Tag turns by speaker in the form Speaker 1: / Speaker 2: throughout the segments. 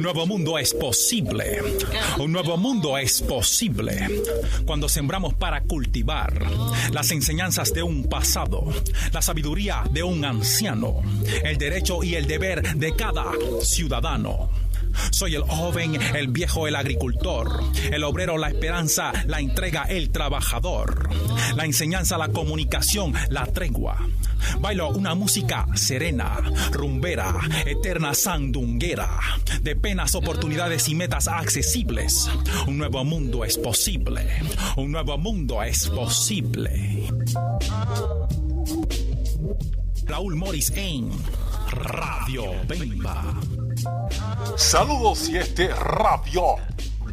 Speaker 1: nuevo mundo es posible. Un nuevo mundo es posible cuando sembramos para cultivar las enseñanzas de un pasado, la sabiduría de un anciano, el derecho y el deber de cada ciudadano. Soy el joven, el viejo, el agricultor, el obrero, la esperanza, la entrega, el trabajador, la enseñanza, la comunicación, la tregua. Bailo una música serena, rumbera, eterna sandunguera, de penas, oportunidades y metas accesibles. Un nuevo mundo es posible. Un nuevo mundo es posible. Raúl Morris en Radio Bemba.
Speaker 2: Saludos y Radio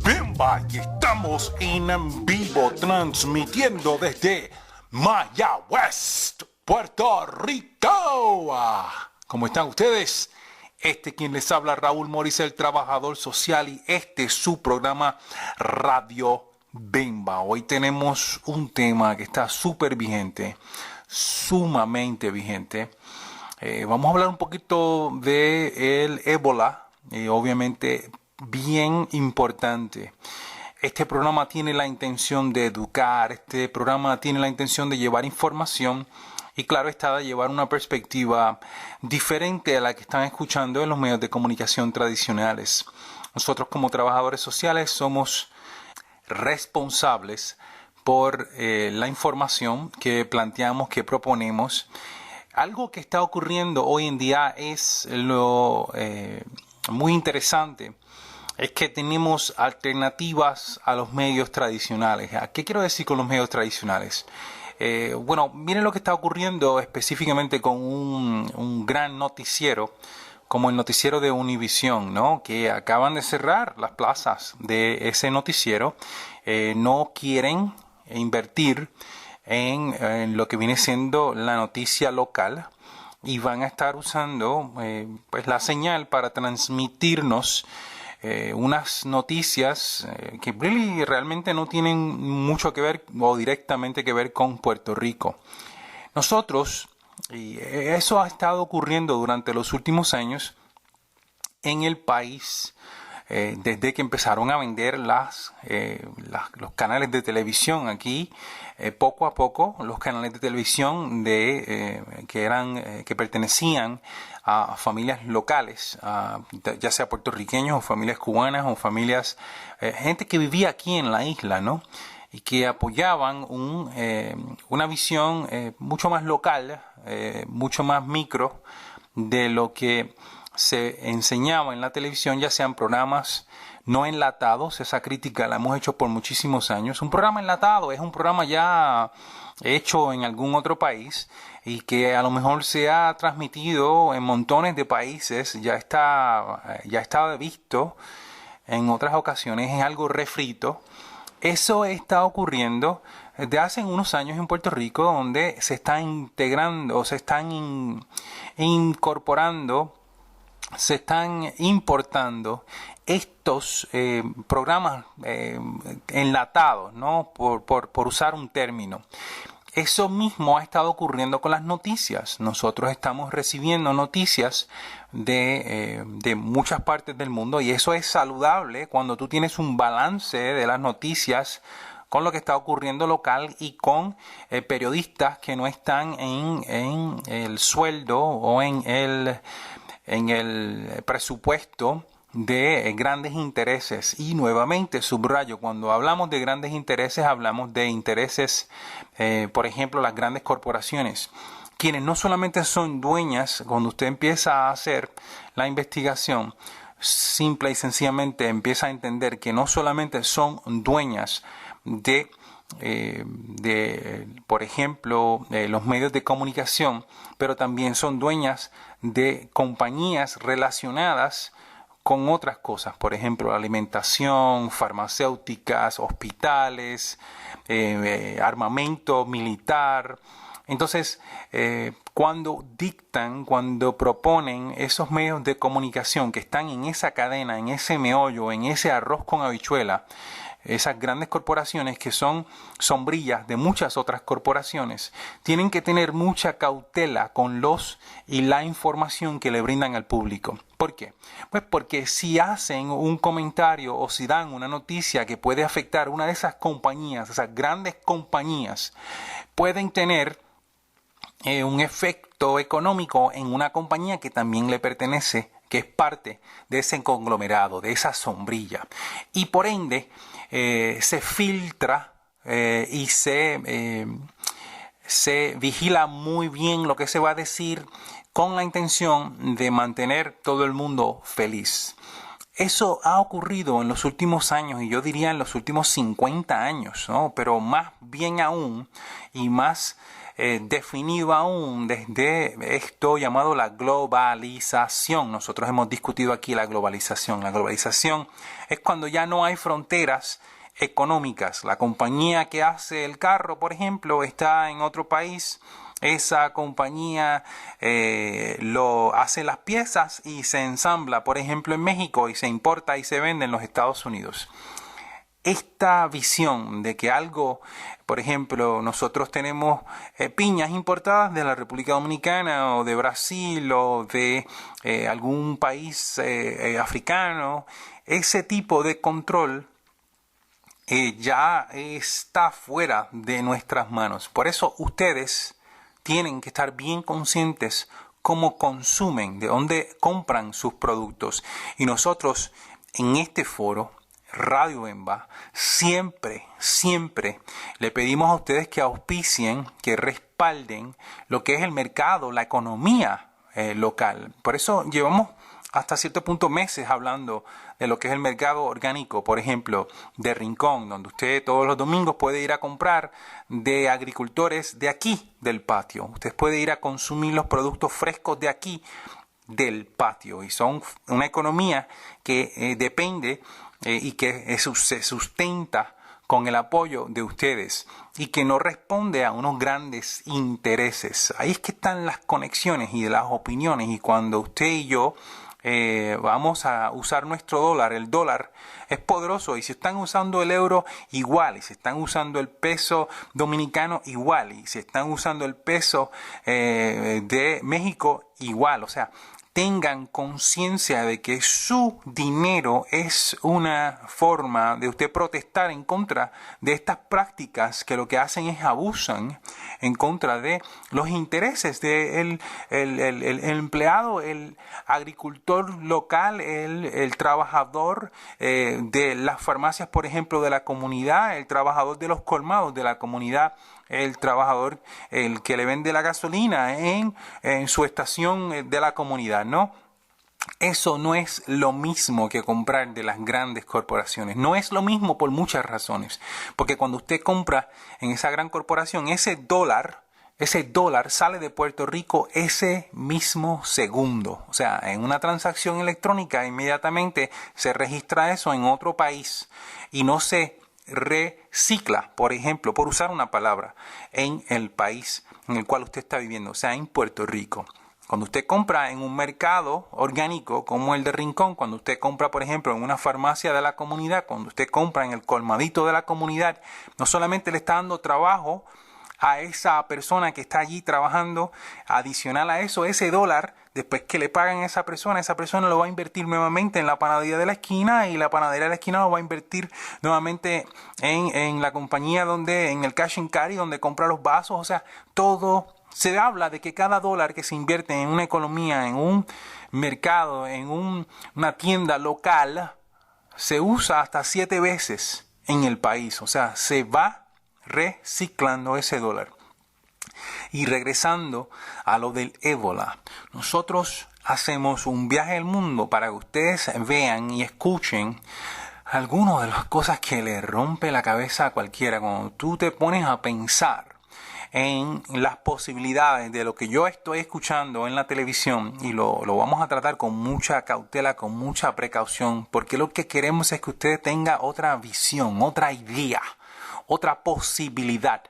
Speaker 2: Bemba y estamos en vivo transmitiendo desde Mayagüez, Puerto Rico. ¿Cómo están ustedes? Quien les habla, Raúl Morris, el trabajador social, y este es su programa Radio Bemba. Hoy tenemos un tema que está súper vigente, sumamente vigente. Vamos a hablar un poquito de el ébola, obviamente bien importante. Este programa tiene la intención de educar, este programa tiene la intención de llevar información y claro está de llevar una perspectiva diferente a la que están escuchando en los medios de comunicación tradicionales. Nosotros como trabajadores sociales somos responsables por la información que planteamos, que proponemos. Algo que está ocurriendo hoy en día es lo muy interesante, es que tenemos alternativas a los medios tradicionales. ¿A qué quiero decir con los medios tradicionales? Bueno, miren lo que está ocurriendo específicamente con un gran noticiero, como el noticiero de Univisión, ¿no? Que acaban de cerrar las plazas de ese noticiero. No quieren invertir en lo que viene siendo la noticia local y van a estar usando pues la señal para transmitirnos unas noticias que realmente no tienen mucho que ver o directamente que ver con Puerto Rico. Nosotros, y eso ha estado ocurriendo durante los últimos años en el país, desde que empezaron a vender los canales de televisión aquí, poco a poco los canales de televisión que pertenecían a familias locales, ya sea puertorriqueños o familias cubanas o familias, gente que vivía aquí en la isla, ¿no? Y que apoyaban una visión mucho más local, mucho más micro de lo que se enseñaba en la televisión, ya sean programas no enlatados. Esa crítica la hemos hecho por muchísimos años. Un programa enlatado es un programa ya hecho en algún otro país y que a lo mejor se ha transmitido en montones de países, ya está visto en otras ocasiones, es algo refrito. Eso está ocurriendo desde hace unos años en Puerto Rico, donde se está integrando, se están incorporando, se están importando estos programas enlatados, ¿no? Por usar un término. Eso mismo ha estado ocurriendo con las noticias. Nosotros estamos recibiendo noticias de muchas partes del mundo y eso es saludable cuando tú tienes un balance de las noticias con lo que está ocurriendo local y con periodistas que no están en el sueldo o en el presupuesto de grandes intereses. Y nuevamente subrayo, cuando hablamos de grandes intereses, hablamos de intereses, por ejemplo, las grandes corporaciones, quienes no solamente son dueñas. Cuando usted empieza a hacer la investigación, simple y sencillamente empieza a entender que no solamente son dueñas de por ejemplo, los medios de comunicación, pero también son dueñas de compañías relacionadas con otras cosas, por ejemplo, alimentación, farmacéuticas, hospitales, armamento militar. Entonces, cuando proponen esos medios de comunicación que están en esa cadena, en ese meollo, en ese arroz con habichuela, esas grandes corporaciones que son sombrillas de muchas otras corporaciones, tienen que tener mucha cautela con los y la información que le brindan al público. ¿Por qué? Pues porque si hacen un comentario o si dan una noticia que puede afectar una de esas compañías, esas grandes compañías, pueden tener un efecto económico en una compañía que también le pertenece, que es parte de ese conglomerado, de esa sombrilla. Y por ende se filtra y se vigila muy bien lo que se va a decir con la intención de mantener todo el mundo feliz. Eso ha ocurrido en los últimos años, y yo diría en los últimos 50 años, ¿no? Pero más bien aún y más definido aún desde esto llamado la globalización. Nosotros hemos discutido aquí la globalización. La globalización es cuando ya no hay fronteras económicas. La compañía que hace el carro, por ejemplo, está en otro país. Esa compañía lo hace las piezas y se ensambla, por ejemplo, en México, y se importa y se vende en los Estados Unidos. Esta visión de que algo, por ejemplo, nosotros tenemos piñas importadas de la República Dominicana o de Brasil o de algún país africano, ese tipo de control ya está fuera de nuestras manos. Por eso ustedes tienen que estar bien conscientes cómo consumen, de dónde compran sus productos. Y nosotros en este foro, Radio EMBA, siempre le pedimos a ustedes que auspicien, que respalden lo que es el mercado, la economía local. Por eso llevamos hasta cierto punto meses hablando de lo que es el mercado orgánico, por ejemplo, de Rincón, donde usted todos los domingos puede ir a comprar de agricultores de aquí, del patio. Usted puede ir a consumir los productos frescos de aquí, del patio. Y son una economía que depende y que se sustenta con el apoyo de ustedes y que no responde a unos grandes intereses. Ahí es que están las conexiones y las opiniones, y cuando usted y yo vamos a usar nuestro dólar, el dólar es poderoso, y si están usando el euro, igual, y si están usando el peso dominicano, igual, y si están usando el peso de México, igual. O sea, tengan conciencia de que su dinero es una forma de usted protestar en contra de estas prácticas que lo que hacen es abusan en contra de los intereses del el empleado, el agricultor local, el trabajador de las farmacias, por ejemplo, de la comunidad, el trabajador de los colmados de la comunidad, el trabajador, el que le vende la gasolina en su estación de la comunidad, ¿no? Eso no es lo mismo que comprar de las grandes corporaciones. No es lo mismo por muchas razones. Porque cuando usted compra en esa gran corporación, ese dólar sale de Puerto Rico ese mismo segundo. O sea, en una transacción electrónica inmediatamente se registra eso en otro país y no se recicla, por ejemplo, por usar una palabra, en el país en el cual usted está viviendo, o sea, en Puerto Rico. Cuando usted compra en un mercado orgánico como el de Rincón, cuando usted compra, por ejemplo, en una farmacia de la comunidad, cuando usted compra en el colmadito de la comunidad, no solamente le está dando trabajo a esa persona que está allí trabajando, adicional a eso, ese dólar, después que le pagan a esa persona lo va a invertir nuevamente en la panadería de la esquina, y la panadería de la esquina lo va a invertir nuevamente en la compañía en el cash and carry, donde compra los vasos. O sea, todo se habla de que cada dólar que se invierte en una economía, en un mercado, en una tienda local, se usa hasta 7 veces en el país. O sea, se va reciclando ese dólar. Y regresando a lo del ébola, nosotros hacemos un viaje al mundo para que ustedes vean y escuchen algunas de las cosas que le rompe la cabeza a cualquiera cuando tú te pones a pensar en las posibilidades de lo que yo estoy escuchando en la televisión, y lo vamos a tratar con mucha cautela, con mucha precaución, porque lo que queremos es que usted tenga otra visión, otra idea, otra posibilidad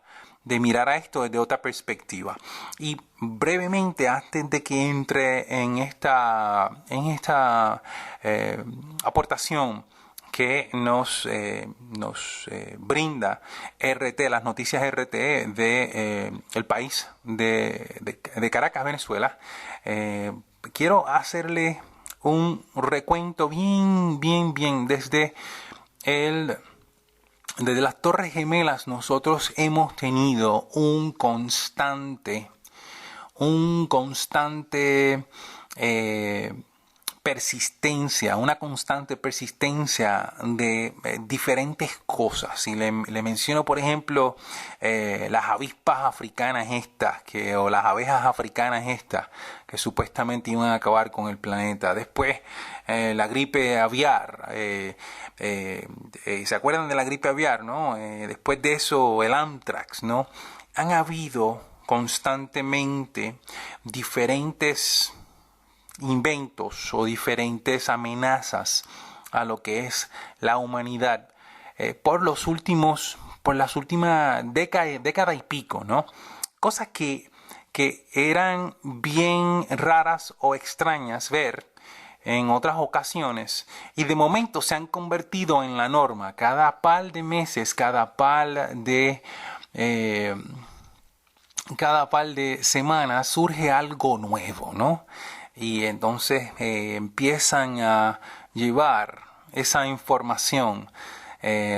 Speaker 2: de mirar a esto desde otra perspectiva. Y brevemente, antes de que entre en esta aportación que nos brinda RT, las noticias RT de el país de Caracas, Venezuela. Quiero hacerle un recuento bien desde las Torres Gemelas. Nosotros hemos tenido una constante persistencia de diferentes cosas. Y le menciono, por ejemplo, las avispas africanas o las abejas africanas que supuestamente iban a acabar con el planeta. Después, la gripe aviar. ¿Se acuerdan de la gripe aviar, no? Después de eso, el anthrax, ¿no? Han habido constantemente diferentes inventos o diferentes amenazas a lo que es la humanidad por las últimas década y pico, ¿no? Cosas que eran bien raras o extrañas ver en otras ocasiones y de momento se han convertido en la norma. Cada par de meses, cada par de semanas surge algo nuevo, ¿no? Y entonces empiezan a llevar esa información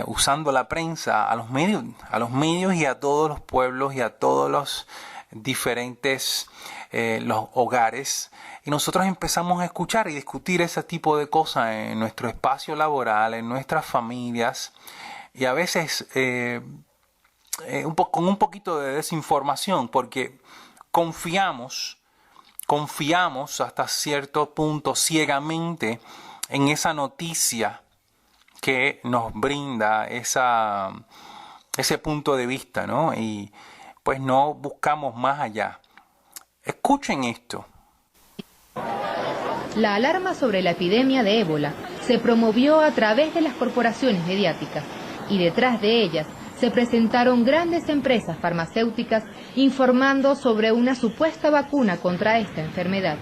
Speaker 2: usando la prensa a los medios y a todos los pueblos y a todos los diferentes los hogares. Y nosotros empezamos a escuchar y discutir ese tipo de cosas en nuestro espacio laboral, en nuestras familias, y a veces con un poquito de desinformación, porque confiamos hasta cierto punto ciegamente en esa noticia que nos brinda ese punto de vista, ¿no? Y pues no buscamos más allá. Escuchen esto.
Speaker 3: La alarma sobre la epidemia de ébola se promovió a través de las corporaciones mediáticas y detrás de ellas se presentaron grandes empresas farmacéuticas informando sobre una supuesta vacuna contra esta enfermedad.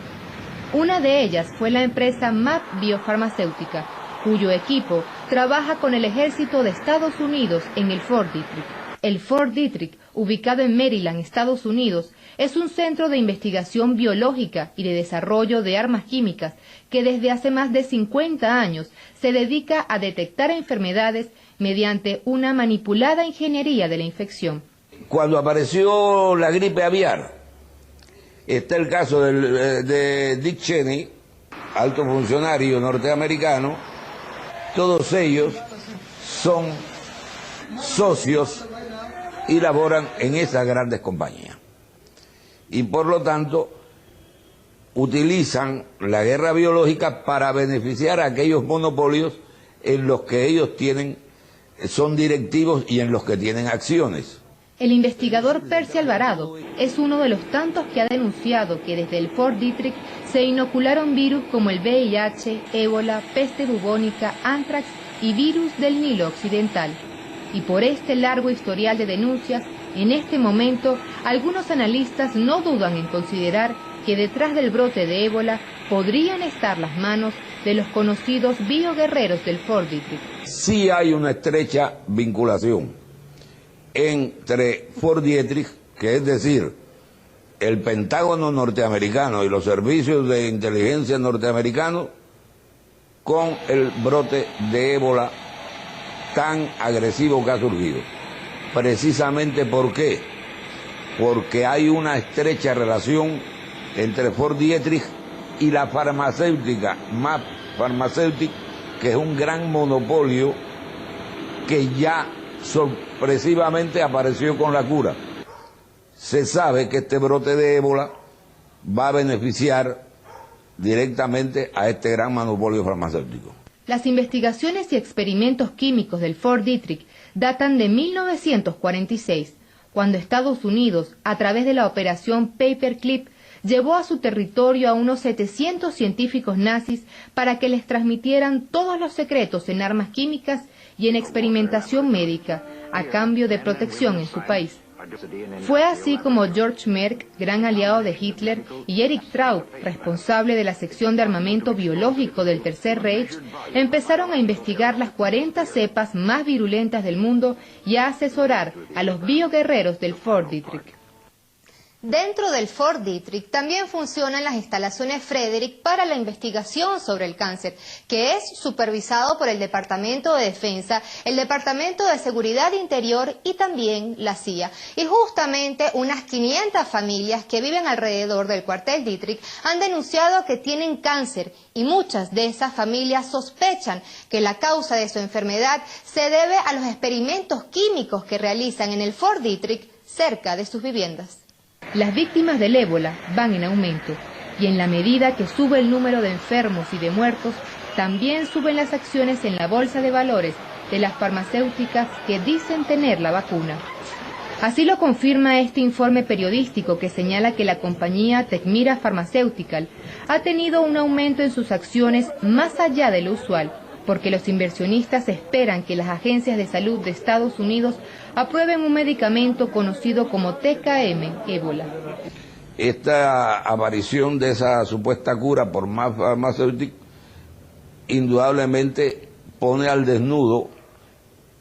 Speaker 3: Una de ellas fue la empresa MAP Biofarmacéutica, cuyo equipo trabaja con el ejército de Estados Unidos en el Fort Detrick. El Fort Detrick, ubicado en Maryland, Estados Unidos, es un centro de investigación biológica y de desarrollo de armas químicas que desde hace más de 50 años se dedica a detectar enfermedades mediante una manipulada ingeniería de la infección.
Speaker 4: Cuando apareció la gripe aviar, está el caso de Dick Cheney, alto funcionario norteamericano. Todos ellos son socios y laboran en esas grandes compañías. Y por lo tanto, utilizan la guerra biológica para beneficiar a aquellos monopolios en los que ellos son directivos y en los que tienen acciones.
Speaker 3: El investigador Percy Alvarado es uno de los tantos que ha denunciado que desde el Fort Detrick se inocularon virus como el VIH, ébola, peste bubónica, anthrax y virus del Nilo Occidental. Y por este largo historial de denuncias, en este momento, algunos analistas no dudan en considerar que detrás del brote de ébola podrían estar las manos de los conocidos bioguerreros del Fort Detrick.
Speaker 4: Sí hay una estrecha vinculación entre Fort Detrick, que es decir, el Pentágono norteamericano y los servicios de inteligencia norteamericanos, con el brote de ébola tan agresivo que ha surgido. Precisamente ¿por qué? Porque hay una estrecha relación entre Fort Detrick y la farmacéutica, MAP Pharmaceutic, que es un gran monopolio que ya sorpresivamente apareció con la cura. Se sabe que este brote de ébola va a beneficiar directamente a este gran monopolio farmacéutico.
Speaker 3: Las investigaciones y experimentos químicos del Fort Detrick datan de 1946, cuando Estados Unidos, a través de la operación Paperclip, llevó a su territorio a unos 700 científicos nazis para que les transmitieran todos los secretos en armas químicas y en experimentación médica, a cambio de protección en su país. Fue así como George Merck, gran aliado de Hitler, y Erich Traub, responsable de la sección de armamento biológico del Tercer Reich, empezaron a investigar las 40 cepas más virulentas del mundo y a asesorar a los bioguerreros del Fort Detrick.
Speaker 5: Dentro del Fort Detrick también funcionan las instalaciones Frederick para la investigación sobre el cáncer, que es supervisado por el Departamento de Defensa, el Departamento de Seguridad Interior y también la CIA. Y justamente unas 500 familias que viven alrededor del cuartel Detrick han denunciado que tienen cáncer y muchas de esas familias sospechan que la causa de su enfermedad se debe a los experimentos químicos que realizan en el Fort Detrick cerca de sus viviendas.
Speaker 3: Las víctimas del ébola van en aumento y en la medida que sube el número de enfermos y de muertos, también suben las acciones en la bolsa de valores de las farmacéuticas que dicen tener la vacuna. Así lo confirma este informe periodístico que señala que la compañía Tecmira Pharmaceutical ha tenido un aumento en sus acciones más allá de lo usual, porque los inversionistas esperan que las agencias de salud de Estados Unidos aprueben un medicamento conocido como TKM ébola.
Speaker 4: Esta aparición de esa supuesta cura por más farmacéuticos indudablemente pone al desnudo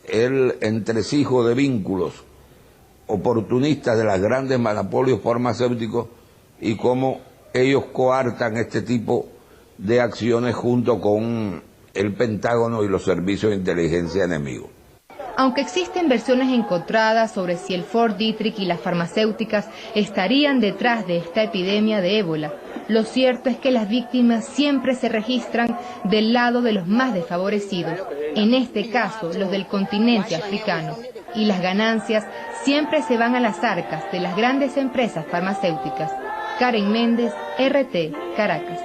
Speaker 4: el entresijo de vínculos oportunistas de los grandes monopolios farmacéuticos y cómo ellos coartan este tipo de acciones junto con el Pentágono y los servicios de inteligencia enemigos.
Speaker 3: Aunque existen versiones encontradas sobre si el Fort Detrick y las farmacéuticas estarían detrás de esta epidemia de ébola, lo cierto es que las víctimas siempre se registran del lado de los más desfavorecidos, en este caso los del continente africano, y las ganancias siempre se van a las arcas de las grandes empresas farmacéuticas. Karen Méndez, RT, Caracas.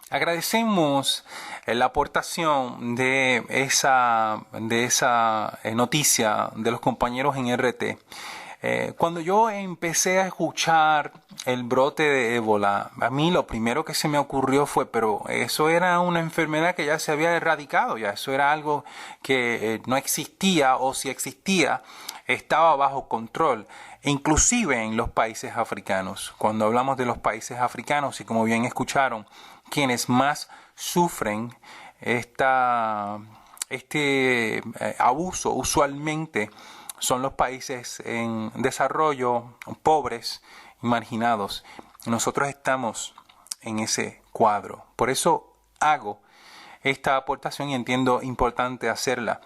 Speaker 2: Agradecemos la aportación de esa noticia de los compañeros en RT. Cuando yo empecé a escuchar el brote de ébola, a mí lo primero que se me ocurrió fue, pero eso era una enfermedad que ya se había erradicado, ya eso era algo que no existía, o si existía, estaba bajo control. Inclusive en los países africanos. Cuando hablamos de los países africanos, y como bien escucharon, quienes más sufren este abuso usualmente son los países en desarrollo, pobres y marginados. Nosotros estamos en ese cuadro. Por eso hago esta aportación y entiendo importante hacerla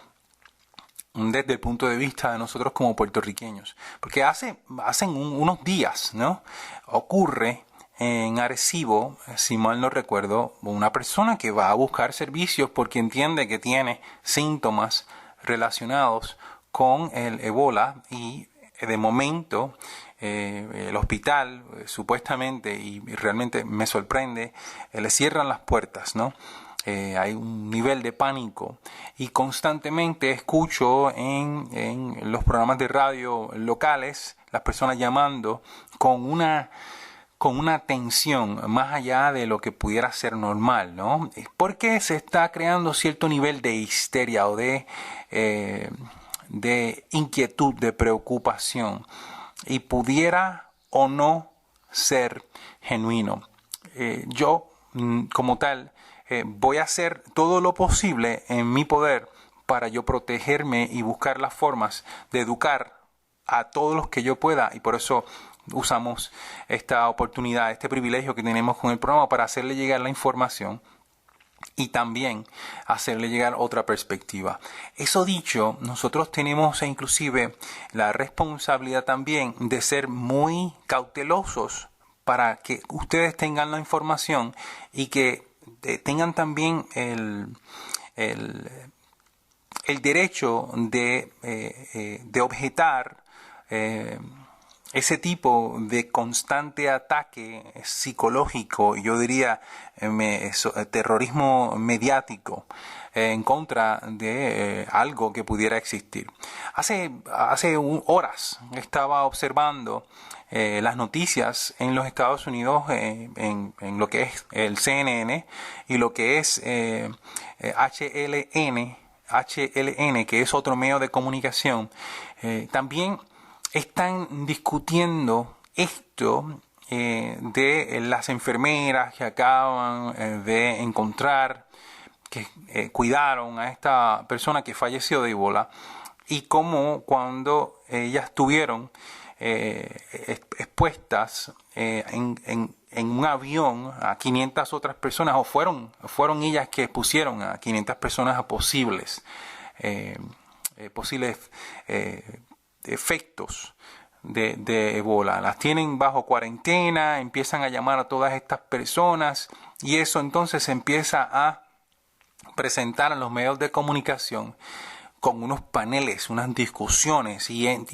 Speaker 2: desde el punto de vista de nosotros como puertorriqueños. Porque hacen unos días, ¿no?, ocurre en Arecibo, si mal no recuerdo, una persona que va a buscar servicios porque entiende que tiene síntomas relacionados con el ébola y de momento el hospital supuestamente, y realmente me sorprende, le cierran las puertas, ¿no? Hay un nivel de pánico y constantemente escucho en los programas de radio locales las personas llamando con una tensión más allá de lo que pudiera ser normal, ¿no? Porque se está creando cierto nivel de histeria o de inquietud, de preocupación, y pudiera o no ser genuino. Yo, como tal, voy a hacer todo lo posible en mi poder para yo protegerme y buscar las formas de educar a todos los que yo pueda, y por eso usamos esta oportunidad, este privilegio que tenemos con el programa para hacerle llegar la información y también hacerle llegar otra perspectiva. Eso dicho, nosotros tenemos inclusive la responsabilidad también de ser muy cautelosos para que ustedes tengan la información y que tengan también el derecho de objetar ese tipo de constante ataque psicológico, yo diría terrorismo mediático en contra de algo que pudiera existir. Hace horas estaba observando las noticias en los Estados Unidos en lo que es el CNN y lo que es HLN, que es otro medio de comunicación, También están discutiendo esto de las enfermeras que acaban de encontrar, que cuidaron a esta persona que falleció de ébola, y cómo cuando ellas estuvieron expuestas en un avión a 500 otras personas, o fueron ellas que expusieron a 500 personas a posibles efectos de ébola. Las tienen bajo cuarentena, empiezan a llamar a todas estas personas, y eso entonces se empieza a presentar en los medios de comunicación con unos paneles, unas discusiones, y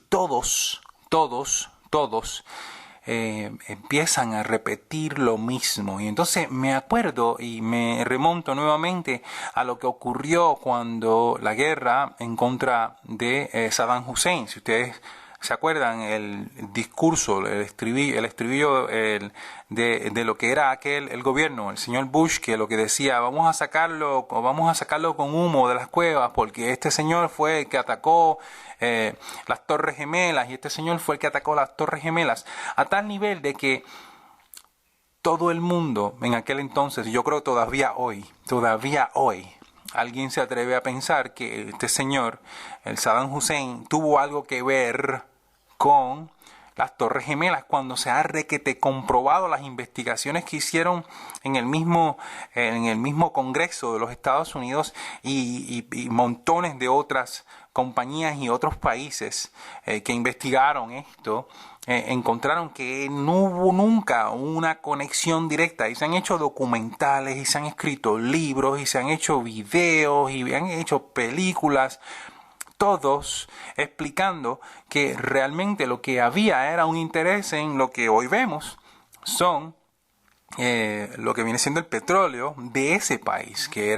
Speaker 2: todos empiezan a repetir lo mismo. Y entonces me acuerdo y me remonto nuevamente a lo que ocurrió cuando la guerra en contra de Saddam Hussein. Si ustedes se acuerdan, el discurso, el estribillo de lo que era el gobierno, el señor Bush, que lo que decía, vamos a sacarlo con humo de las cuevas, porque este señor fue el que atacó las Torres Gemelas, y este señor fue el que atacó las Torres Gemelas, a tal nivel de que todo el mundo en aquel entonces, yo creo todavía hoy, alguien se atreve a pensar que este señor, el Saddam Hussein, tuvo algo que ver con las Torres Gemelas, cuando se ha requete comprobado las investigaciones que hicieron en el mismo Congreso de los Estados Unidos y montones de otras compañías y otros países que investigaron esto. Encontraron que no hubo nunca una conexión directa, y se han hecho documentales, y se han escrito libros, y se han hecho videos, y han hecho películas, todos explicando que realmente lo que había era un interés en lo que hoy vemos, son lo que viene siendo el petróleo de ese país, que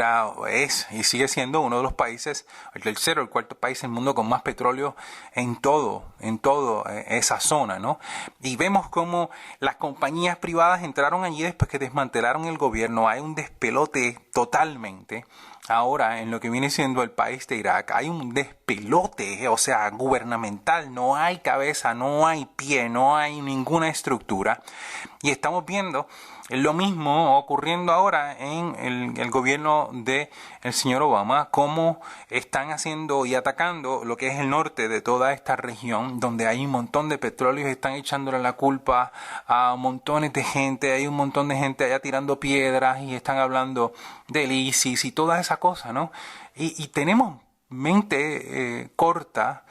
Speaker 2: es y sigue siendo uno de los países, el tercero, el cuarto país del mundo con más petróleo en todo esa zona, ¿no? Y vemos cómo las compañías privadas entraron allí después que desmantelaron el gobierno. Hay un despelote totalmente. Ahora, en lo que viene siendo el país de Irak, hay un despelote, o sea, gubernamental. No hay cabeza, no hay pie, no hay ninguna estructura. Y estamos viendo lo mismo ocurriendo ahora en el gobierno del señor Obama, cómo están haciendo y atacando lo que es el norte de toda esta región, donde hay un montón de petróleo, y están echándole la culpa a montones de gente. Hay un montón de gente allá tirando piedras, y están hablando del ISIS y toda esa cosa, ¿no? Y tenemos mente corta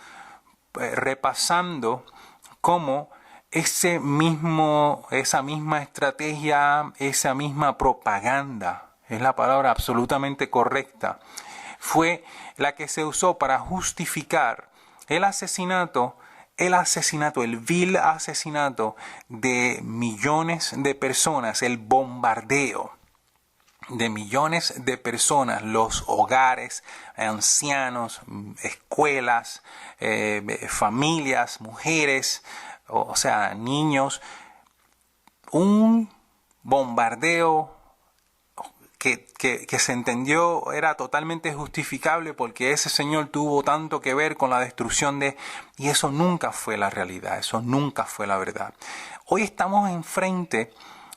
Speaker 2: repasando cómo esa misma estrategia, esa misma propaganda, es la palabra absolutamente correcta, fue la que se usó para justificar el vil asesinato de millones de personas, el bombardeo de millones de personas, los hogares, ancianos, escuelas, familias, mujeres, o sea, niños. Un bombardeo que se entendió era totalmente justificable, porque ese señor tuvo tanto que ver con la destrucción y eso nunca fue la realidad, eso nunca fue la verdad. Hoy estamos enfrente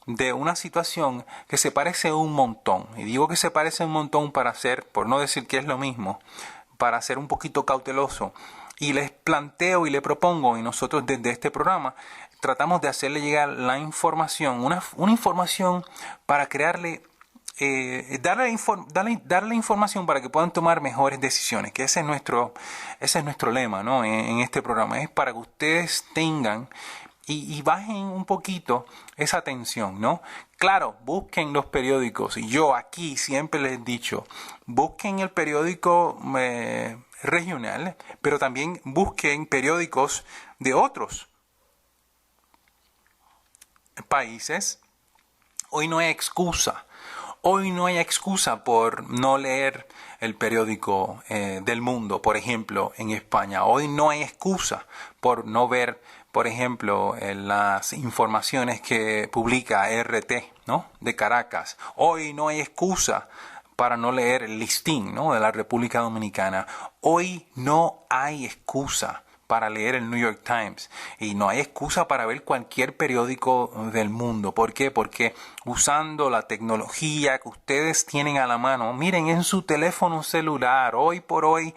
Speaker 2: de una situación que se parece un montón, y digo que se parece un montón por no decir que es lo mismo, para ser un poquito cauteloso. Y les planteo y le propongo, y nosotros desde este programa tratamos de hacerle llegar la información, una información para crearle, darle información para que puedan tomar mejores decisiones, que ese es nuestro lema, ¿no? En este programa, es para que ustedes tengan y bajen un poquito esa tensión, ¿no? Claro, busquen los periódicos, y yo aquí siempre les he dicho, busquen el periódico regional, pero también busquen periódicos de otros países. Hoy no hay excusa por no leer el periódico del Mundo, por ejemplo, en España. Hoy no hay excusa por no ver, por ejemplo, las informaciones que publica RT, ¿no?, de Caracas. Hoy no hay excusa para no leer el listín, ¿no?, de la República Dominicana. Hoy no hay excusa para leer el New York Times y no hay excusa para ver cualquier periódico del mundo. ¿Por qué? Porque usando la tecnología que ustedes tienen a la mano, miren, en su teléfono celular, hoy por hoy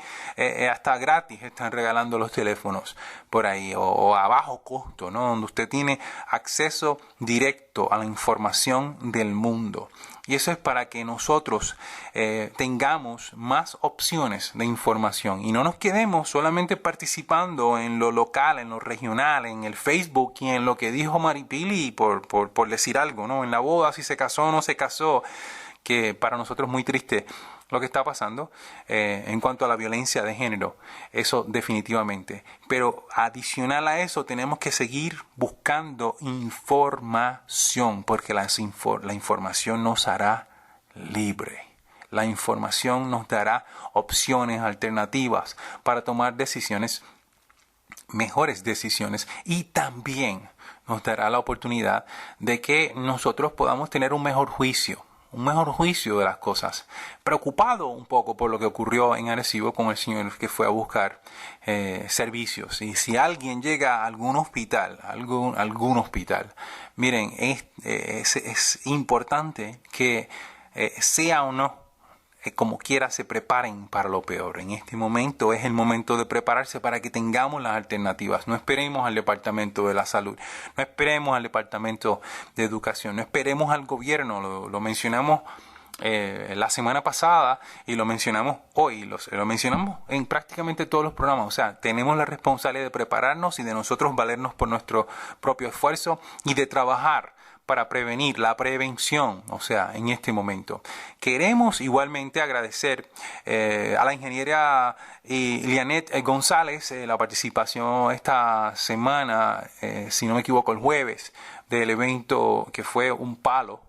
Speaker 2: hasta gratis están regalando los teléfonos por ahí, o a bajo costo, ¿no?, donde usted tiene acceso directo a la información del mundo. Y eso es para que nosotros tengamos más opciones de información y no nos quedemos solamente participando en lo local, en lo regional, en el Facebook y en lo que dijo Maripili, por decir algo, ¿no?, en la boda, si se casó o no se casó, que para nosotros es muy triste lo que está pasando en cuanto a la violencia de género, eso definitivamente. Pero adicional a eso tenemos que seguir buscando información, porque la información nos hará libre. La información nos dará opciones alternativas para tomar decisiones, mejores decisiones, y también nos dará la oportunidad de que nosotros podamos tener un mejor juicio de las cosas. Preocupado un poco por lo que ocurrió en Arecibo con el señor que fue a buscar servicios. Y si alguien llega a algún hospital, miren, es importante que sea o no, como quiera, se preparen para lo peor. En este momento es el momento de prepararse para que tengamos las alternativas. No esperemos al Departamento de la Salud, no esperemos al Departamento de Educación, no esperemos al gobierno. Lo mencionamos la semana pasada y lo mencionamos hoy, lo mencionamos en prácticamente todos los programas. O sea, tenemos la responsabilidad de prepararnos y de nosotros valernos por nuestro propio esfuerzo y de trabajar para prevenir, la prevención, o sea, en este momento. Queremos igualmente agradecer a la ingeniera Lianet González la participación esta semana, si no me equivoco, el jueves, del evento que fue un palo,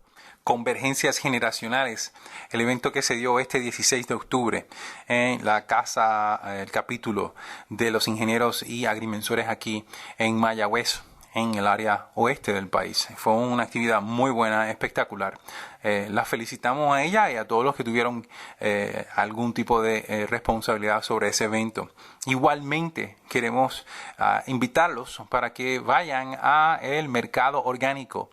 Speaker 2: Convergencias Generacionales, el evento que se dio este 16 de octubre en la casa, el capítulo de los ingenieros y agrimensores aquí en Mayagüez, en el área oeste del país. Fue una actividad muy buena, espectacular. La felicitamos a ella y a todos los que tuvieron algún tipo de responsabilidad sobre ese evento. Igualmente queremos invitarlos para que vayan a el mercado orgánico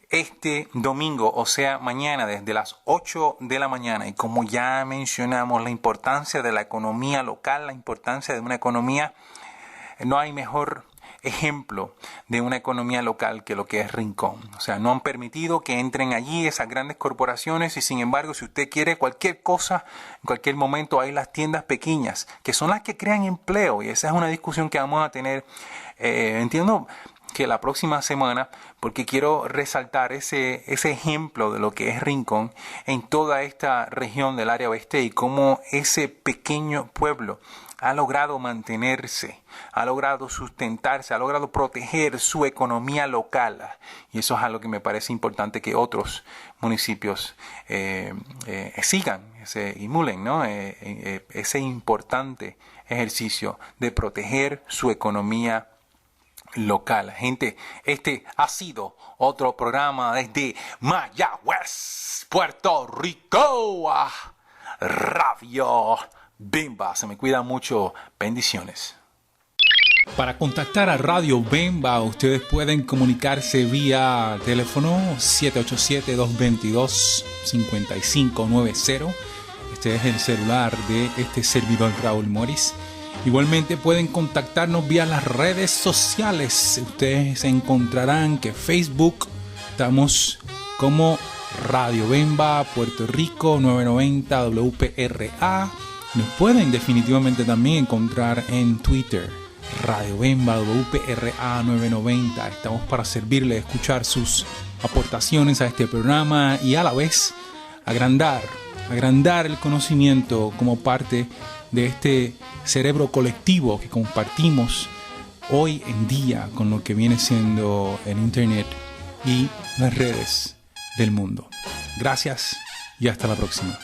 Speaker 2: este domingo, o sea, mañana, desde las 8 de la mañana. Y como ya mencionamos, la importancia de la economía local, la importancia de una economía, no hay mejor ejemplo de una economía local que lo que es Rincón. O sea, no han permitido que entren allí esas grandes corporaciones y sin embargo, si usted quiere cualquier cosa, en cualquier momento hay las tiendas pequeñas que son las que crean empleo, y esa es una discusión que vamos a tener, entiendo que la próxima semana, porque quiero resaltar ese ejemplo de lo que es Rincón en toda esta región del área oeste y cómo ese pequeño pueblo ha logrado mantenerse, ha logrado sustentarse, ha logrado proteger su economía local. Y eso es algo que me parece importante que otros municipios sigan, se emulen, ¿no? Ese importante ejercicio de proteger su economía local. Gente, este ha sido otro programa desde Mayagüez, Puerto Rico, Radio Bemba. Se me cuida mucho. Bendiciones.
Speaker 1: Para contactar a Radio Bemba, ustedes pueden comunicarse vía teléfono 787-222-5590. Este es el celular de este servidor Raúl Morris. Igualmente pueden contactarnos vía las redes sociales. Ustedes encontrarán que Facebook estamos como Radio Bemba Puerto Rico 990 WPRA. Nos pueden definitivamente también encontrar en Twitter, Radio Bemba WPRA 990. Estamos para servirle, escuchar sus aportaciones a este programa y a la vez agrandar el conocimiento como parte de este cerebro colectivo que compartimos hoy en día con lo que viene siendo el Internet y las redes del mundo. Gracias y hasta la próxima.